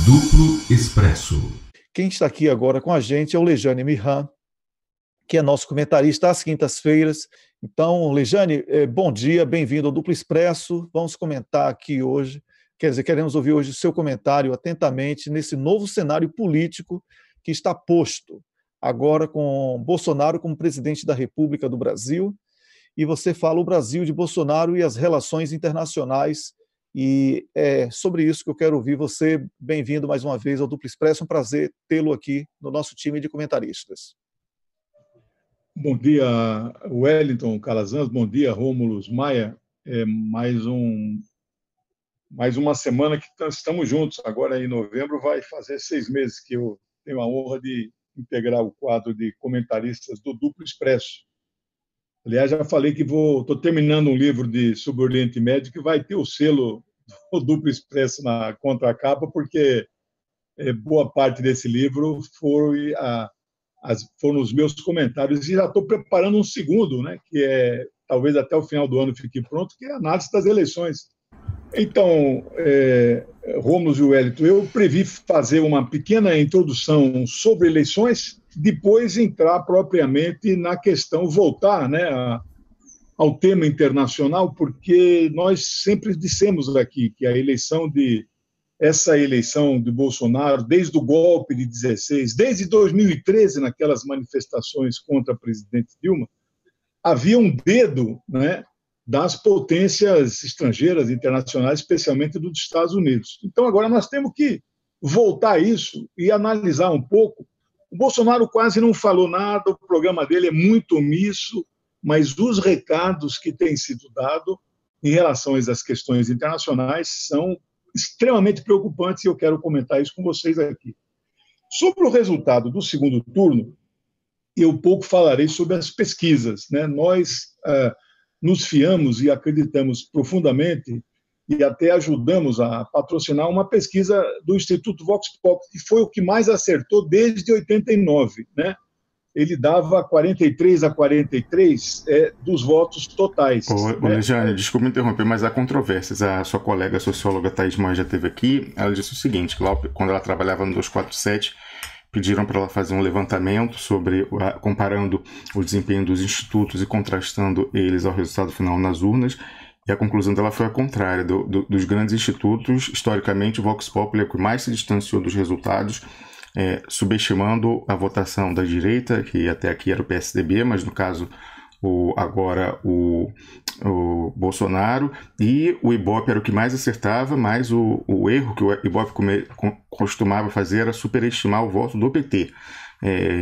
Duplo Expresso. Quem está aqui agora com a gente é o Lejane Mirhan, que é nosso comentarista às quintas-feiras. Então, Lejane, bom dia, bem-vindo ao Duplo Expresso. Vamos comentar aqui hoje, queremos ouvir hoje o seu comentário atentamente nesse novo cenário político que está posto agora com Bolsonaro como presidente da República do Brasil. E você fala o Brasil de Bolsonaro e as relações internacionais. E é sobre isso que eu quero ouvir você. Bem-vindo mais uma vez ao Duplo Expresso. É um prazer tê-lo aqui no nosso time de comentaristas. Bom dia, Wellington Calazans. Bom dia, Rômulo Maia. Mais uma semana que estamos juntos. Agora, em novembro, vai fazer 6 meses que eu tenho a honra de integrar o quadro de comentaristas do Duplo Expresso. Aliás, já falei que estou terminando um livro sobre o Oriente Médio que vai ter o selo do Duplo Expresso na contracapa, porque boa parte desse livro foram os meus comentários. E já estou preparando um segundo, né, que talvez até o final do ano fique pronto, que é a análise das eleições. Então, Rômulo e Wellington, eu previ fazer uma pequena introdução sobre eleições, depois entrar propriamente na questão, voltar, né, ao tema internacional, porque nós sempre dissemos aqui que essa eleição de Bolsonaro, desde o golpe de 16, desde 2013, naquelas manifestações contra a presidente Dilma, havia um dedo, né, das potências estrangeiras, internacionais, especialmente dos Estados Unidos. Então, agora nós temos que voltar a isso e analisar um pouco. O Bolsonaro quase não falou nada, o programa dele é muito omisso, mas os recados que têm sido dados em relação às questões internacionais são extremamente preocupantes e eu quero comentar isso com vocês aqui. Sobre o resultado do segundo turno, eu pouco falarei sobre as pesquisas, né? Nós nos fiamos e acreditamos profundamente e até ajudamos a patrocinar uma pesquisa do Instituto Vox Populi, que foi o que mais acertou desde 89, né? Ele dava 43 dos votos totais. Lejane, desculpa me interromper, mas há controvérsias. A sua colega a socióloga Thaís Mãe já esteve aqui, ela disse o seguinte, que lá, quando ela trabalhava no 247, pediram para ela fazer um levantamento comparando o desempenho dos institutos e contrastando eles ao resultado final nas urnas, e a conclusão dela foi a contrária. Dos grandes institutos, historicamente, o Vox Populi é o que mais se distanciou dos resultados, subestimando a votação da direita, que até aqui era o PSDB, mas no caso agora o Bolsonaro, e o Ibope era o que mais acertava, mas o erro que o Ibope costumava fazer era superestimar o voto do PT.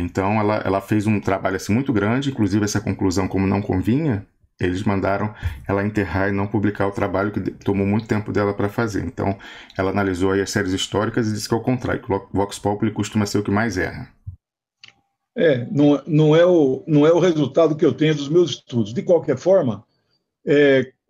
Então ela fez um trabalho assim, muito grande, inclusive essa conclusão, como não convinha, eles mandaram ela enterrar e não publicar o trabalho que tomou muito tempo dela para fazer. Então ela analisou aí as séries históricas e disse que é o contrário, que o Vox Populi costuma ser o que mais erra. Não é o resultado que eu tenho dos meus estudos. De qualquer forma,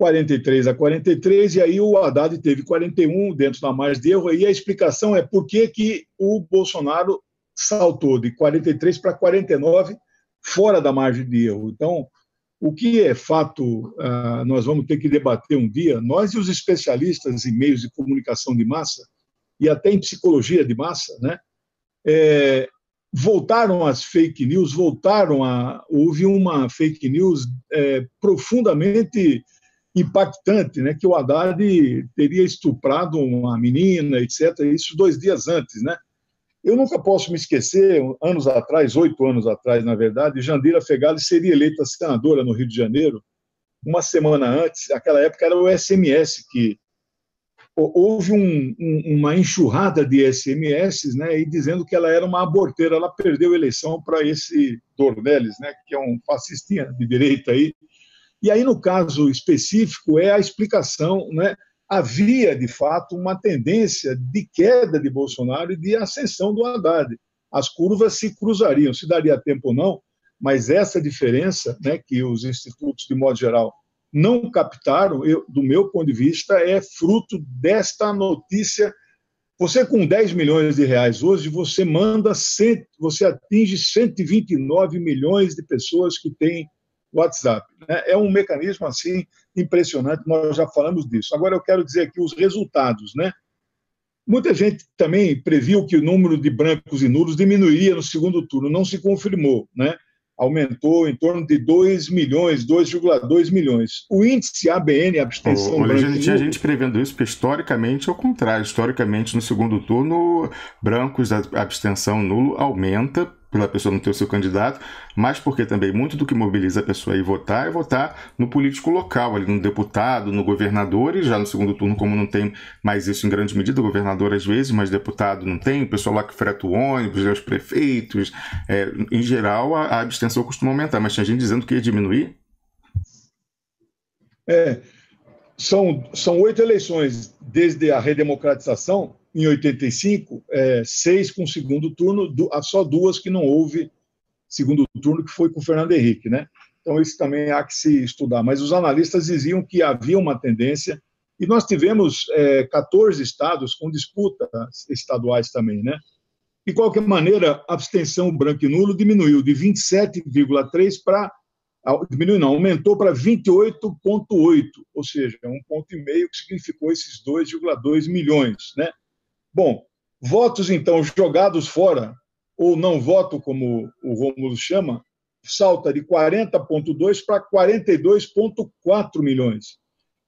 43-43, e aí o Haddad teve 41 dentro da margem de erro, e a explicação é por que o Bolsonaro saltou de 43 para 49 fora da margem de erro. Então, o que é fato, nós vamos ter que debater um dia, nós e os especialistas em meios de comunicação de massa, e até em psicologia de massa, né? Voltaram as fake news, houve uma fake news profundamente impactante, né, que o Haddad teria estuprado uma menina, etc., isso 2 dias antes, né? Eu nunca posso me esquecer, 8 anos atrás, na verdade, Jandira Fegali seria eleita senadora no Rio de Janeiro, uma semana antes, naquela época era o SMS, que houve uma enxurrada de SMS, né, e dizendo que ela era uma aborteira, ela perdeu a eleição para esse Dornelles, né, que é um fascistinha de direita aí. E aí, no caso específico, é a explicação, né, havia, de fato, uma tendência de queda de Bolsonaro e de ascensão do Haddad. As curvas se cruzariam, se daria tempo ou não, mas essa diferença, né, que os institutos, de modo geral, não captaram, do meu ponto de vista, é fruto desta notícia. Você, com 10 milhões de reais hoje, você atinge 129 milhões de pessoas que têm WhatsApp, né? É um mecanismo assim impressionante, nós já falamos disso. Agora eu quero dizer aqui os resultados, né? Muita gente também previu que o número de brancos e nulos diminuiria no segundo turno, não se confirmou, né? Aumentou em torno de 2 milhões, 2,2 milhões. O índice ABN, abstenção branca e nulo... tinha gente prevendo isso, porque historicamente é o contrário. Historicamente, no segundo turno, brancos, a abstenção nulo aumenta pela pessoa não ter o seu candidato, mas porque também muito do que mobiliza a pessoa a ir votar é votar no político local, ali no deputado, no governador, e já no segundo turno, como não tem mais isso em grande medida, governador às vezes, mas deputado não tem, o pessoal lá que freta o ônibus, os prefeitos, em geral a abstenção costuma aumentar, mas tinha gente dizendo que ia diminuir. São 8 eleições desde a redemocratização, em 85, 6 com segundo turno, só 2 que não houve segundo turno, que foi com o Fernando Henrique, né? Então, isso também há que se estudar. Mas os analistas diziam que havia uma tendência, e nós tivemos 14 estados com disputas estaduais também, né? De qualquer maneira, a abstenção branco e nulo diminuiu de 27,3 para... Diminuiu não, aumentou para 28,8, ou seja, 1,5 ponto que significou esses 2,2 milhões, né? Bom, votos, então, jogados fora, ou não voto, como o Rômulo chama, salta de 40,2 para 42,4 milhões.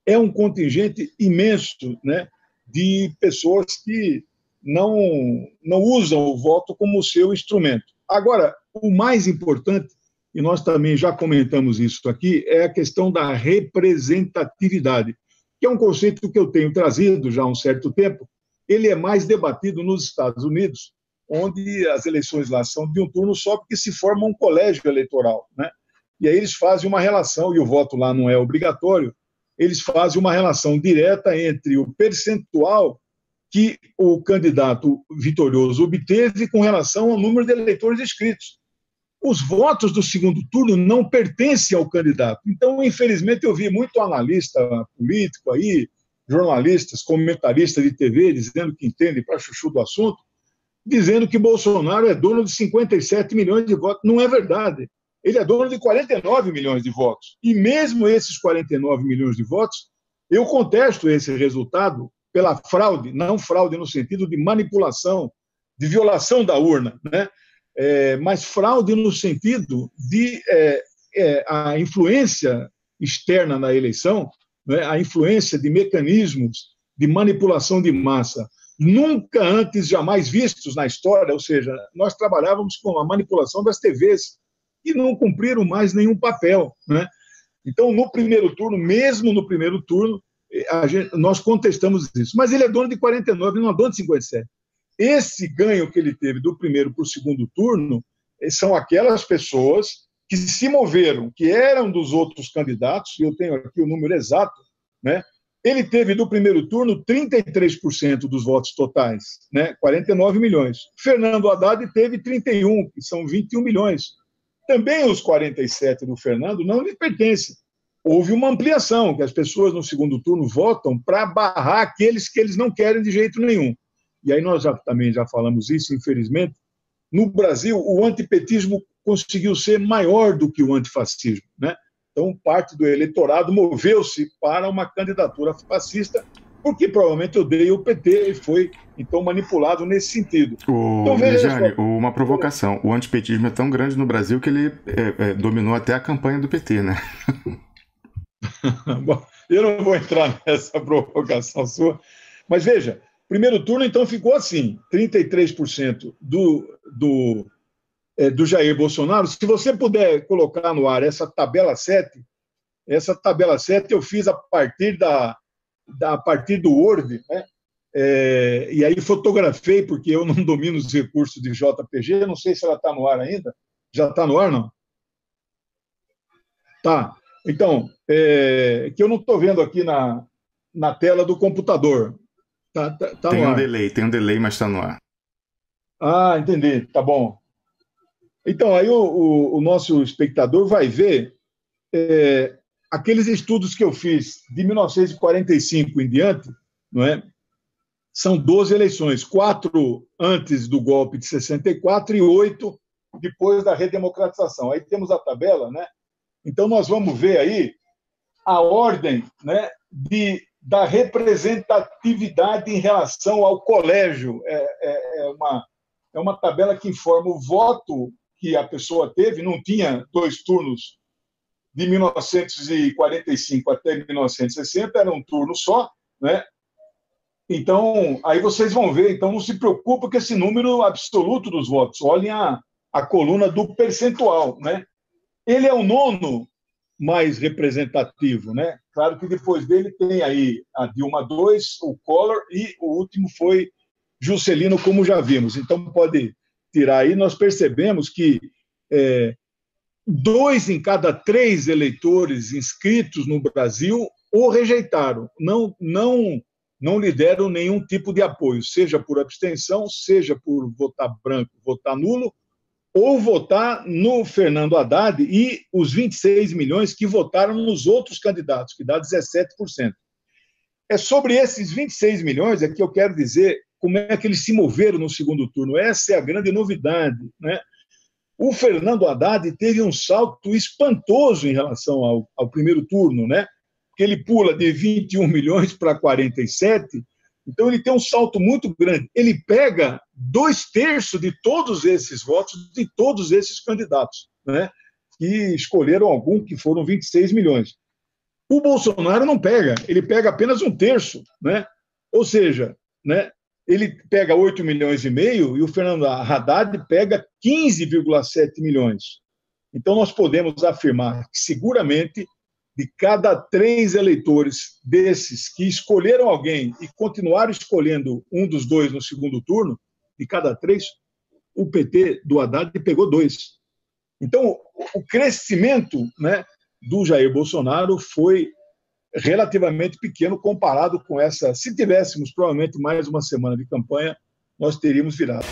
É um contingente imenso, né, de pessoas que não usam o voto como seu instrumento. Agora, o mais importante, e nós também já comentamos isso aqui, é a questão da representatividade, que é um conceito que eu tenho trazido já há um certo tempo. Ele é mais debatido nos Estados Unidos, onde as eleições lá são de um turno só, porque se forma um colégio eleitoral, né? E aí eles fazem uma relação, e o voto lá não é obrigatório, eles fazem uma relação direta entre o percentual que o candidato vitorioso obteve com relação ao número de eleitores inscritos. Os votos do segundo turno não pertencem ao candidato. Então, infelizmente, eu vi muito analista político aí, jornalistas, comentaristas de TV, dizendo que entendem para chuchu do assunto, dizendo que Bolsonaro é dono de 57 milhões de votos. Não é verdade. Ele é dono de 49 milhões de votos. E mesmo esses 49 milhões de votos, eu contesto esse resultado pela fraude, não fraude no sentido de manipulação, de violação da urna, né? Mas fraude no sentido de a influência externa na eleição, né? A influência de mecanismos de manipulação de massa nunca antes, jamais vistos na história, ou seja, nós trabalhávamos com a manipulação das TVs e não cumpriram mais nenhum papel, né? Então, no primeiro turno, mesmo no primeiro turno, nós contestamos isso. Mas ele é dono de 49, não é dono de 57. Esse ganho que ele teve do primeiro para o segundo turno são aquelas pessoas que se moveram, que eram dos outros candidatos, e eu tenho aqui o número exato, né? Ele teve do primeiro turno 33% dos votos totais, né? 49 milhões. Fernando Haddad teve 31, que são 21 milhões. Também os 47 do Fernando não lhe pertencem. Houve uma ampliação, que as pessoas no segundo turno votam para barrar aqueles que eles não querem de jeito nenhum. E aí nós também já falamos isso, infelizmente. No Brasil, o antipetismo conseguiu ser maior do que o antifascismo, né? Então, parte do eleitorado moveu-se para uma candidatura fascista, porque provavelmente odeia o PT e foi, então, manipulado nesse sentido. Então, Rejane, uma provocação. O antipetismo é tão grande no Brasil que ele dominou até a campanha do PT, né? Bom, eu não vou entrar nessa provocação sua, mas veja, primeiro turno, então, ficou assim, 33% do Jair Bolsonaro. Se você puder colocar no ar essa tabela 7 eu fiz a partir do Word, né? E aí fotografei, porque eu não domino os recursos de JPG, não sei se ela está no ar ainda. Já está no ar, não? Tá. Então, que eu não estou vendo aqui na tela do computador. Tá tem um delay, mas está no ar. Ah, entendi, tá bom. Então, aí o nosso espectador vai ver aqueles estudos que eu fiz de 1945 em diante, não é? São 12 eleições, 4 antes do golpe de 64 e 8 depois da redemocratização. Aí temos a tabela, né? Então, nós vamos ver aí a ordem, né, da representatividade em relação ao colégio. É uma tabela que informa o voto que a pessoa teve, não tinha 2 turnos de 1945 até 1960, era um turno só, né? Então, aí vocês vão ver, então não se preocupa com esse número absoluto dos votos, olhem a coluna do percentual, né? Ele é o 9º mais representativo, né? Claro que depois dele tem aí a Dilma II, o Collor, e o último foi Juscelino, como já vimos. Então, pode tirar aí, nós percebemos que 2 em cada 3 eleitores inscritos no Brasil o rejeitaram, não lhe deram nenhum tipo de apoio, seja por abstenção, seja por votar branco, votar nulo, ou votar no Fernando Haddad e os 26 milhões que votaram nos outros candidatos, que dá 17%. É sobre esses 26 milhões é que eu quero dizer como é que eles se moveram no segundo turno. Essa é a grande novidade, né? O Fernando Haddad teve um salto espantoso em relação ao primeiro turno, né? Porque ele pula de 21 milhões para 47, então ele tem um salto muito grande. Ele pega 2/3 de todos esses votos, de todos esses candidatos, né? Que escolheram algum, que foram 26 milhões. O Bolsonaro não pega, ele pega apenas 1/3, né? Ou seja, né, ele pega 8,5 milhões e o Fernando Haddad pega 15,7 milhões. Então nós podemos afirmar que seguramente de cada 3 eleitores desses que escolheram alguém e continuaram escolhendo um dos 2 no segundo turno, de cada 3, o PT do Haddad pegou 2. Então, o crescimento, né, do Jair Bolsonaro foi relativamente pequeno comparado com essa. Se tivéssemos provavelmente mais uma semana de campanha, nós teríamos virado.